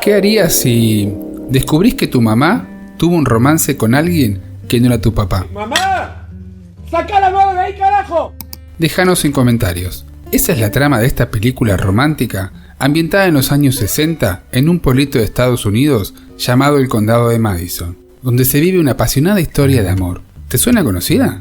¿Qué harías si descubrís que tu mamá tuvo un romance con alguien que no era tu papá? ¡Mamá! ¡Saca la mano de ahí, carajo! Déjanos en comentarios. Esa es la trama de esta película romántica ambientada en los años 60 en un pueblito de Estados Unidos llamado el Condado de Madison, donde se vive una apasionada historia de amor. ¿Te suena conocida?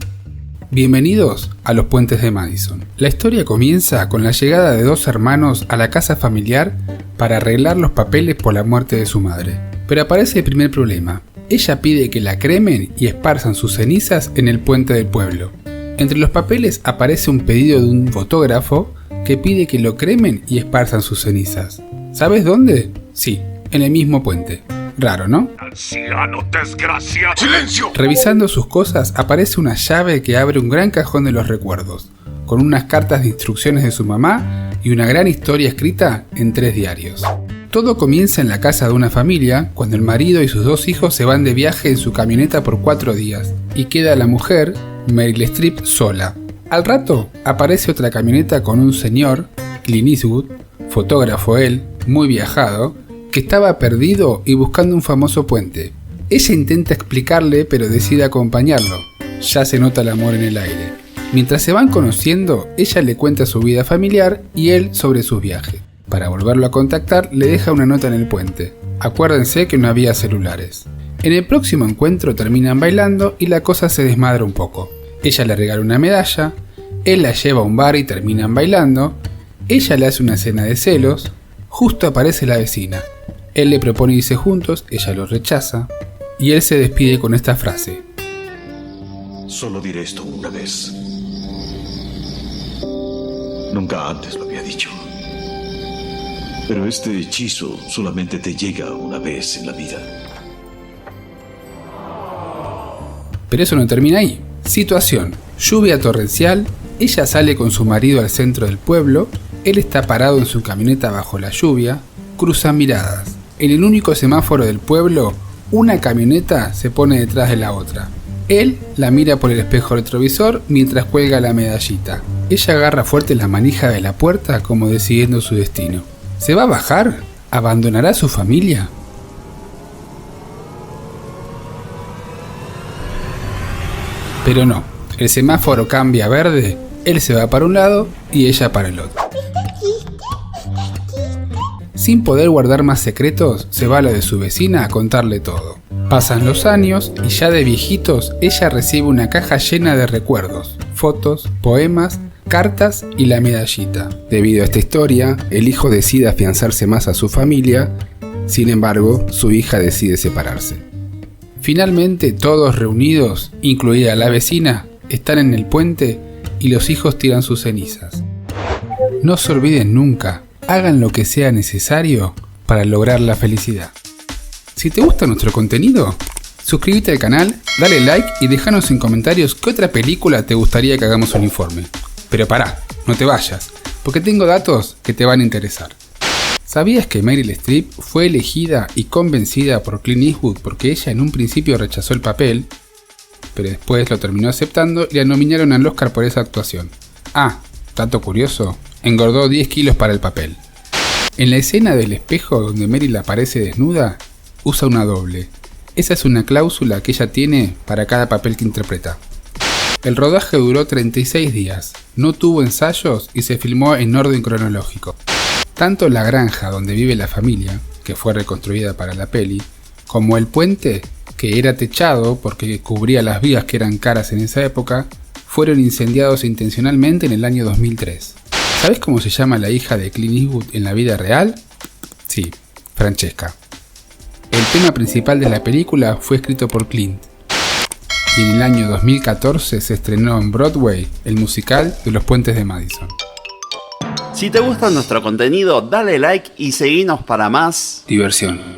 Bienvenidos a Los Puentes de Madison. La historia comienza con la llegada de dos hermanos a la casa familiar para arreglar los papeles por la muerte de su madre. Pero aparece el primer problema. Ella pide que la cremen y esparzan sus cenizas en el puente del pueblo. Entre los papeles aparece un pedido de un fotógrafo que pide que lo cremen y esparzan sus cenizas. ¿Sabes dónde? Sí, en el mismo puente. Raro, ¿no? ¡Anciano desgraciado! ¡Silencio! Revisando sus cosas aparece una llave que abre un gran cajón de los recuerdos, con unas cartas de instrucciones de su mamá y una gran historia escrita en 3 diarios. Todo comienza en la casa de una familia cuando el marido y sus 2 hijos se van de viaje en su camioneta por 4 días y queda la mujer, Meryl Streep, sola. Al rato aparece otra camioneta con un señor, Clint Eastwood, fotógrafo él, muy viajado, que estaba perdido y buscando un famoso puente. Ella intenta explicarle pero decide acompañarlo. Ya se nota el amor en el aire. Mientras se van conociendo, ella le cuenta su vida familiar y él sobre sus viajes. Para volverlo a contactar, le deja una nota en el puente. Acuérdense que no había celulares. En el próximo encuentro terminan bailando y la cosa se desmadra un poco. Ella le regala una medalla, él la lleva a un bar y terminan bailando. Ella le hace una escena de celos. Justo aparece la vecina. Él le propone irse juntos, ella lo rechaza y él se despide con esta frase: Solo diré esto una vez. Nunca antes lo había dicho. Pero este hechizo solamente te llega una vez en la vida. Pero eso no termina ahí. Situación: lluvia torrencial, ella sale con su marido al centro del pueblo, él está parado en su camioneta bajo la lluvia, cruzan miradas. En el único semáforo del pueblo, una camioneta se pone detrás de la otra. Él la mira por el espejo retrovisor mientras cuelga la medallita. Ella agarra fuerte la manija de la puerta como decidiendo su destino. ¿Se va a bajar? ¿Abandonará a su familia? Pero no, el semáforo cambia a verde, él se va para un lado y ella para el otro. Sin poder guardar más secretos, se va a la de su vecina a contarle todo. Pasan los años y ya de viejitos ella recibe una caja llena de recuerdos, fotos, poemas, cartas y la medallita. Debido a esta historia, el hijo decide afianzarse más a su familia, sin embargo, su hija decide separarse. Finalmente, todos reunidos, incluida la vecina, están en el puente y los hijos tiran sus cenizas. No se olviden nunca, hagan lo que sea necesario para lograr la felicidad. Si te gusta nuestro contenido, suscríbete al canal, dale like y déjanos en comentarios qué otra película te gustaría que hagamos un informe. Pero pará, no te vayas, porque tengo datos que te van a interesar. ¿Sabías que Meryl Streep fue elegida y convencida por Clint Eastwood porque ella en un principio rechazó el papel, pero después lo terminó aceptando y la nominaron al Oscar por esa actuación? Ah, dato curioso, engordó 10 kilos para el papel. En la escena del espejo donde Meryl aparece desnuda, usa una doble. Esa es una cláusula que ella tiene para cada papel que interpreta. El rodaje duró 36 días, no tuvo ensayos y se filmó en orden cronológico. Tanto la granja donde vive la familia, que fue reconstruida para la peli, como el puente, que era techado porque cubría las vías que eran caras en esa época, fueron incendiados intencionalmente en el año 2003. ¿Sabes cómo se llama la hija de Clint Eastwood en la vida real? Sí, Francesca. El tema principal de la película fue escrito por Clint. Y en el año 2014 se estrenó en Broadway el musical de Los Puentes de Madison. Si te gusta nuestro contenido, dale like y seguinos para más diversión.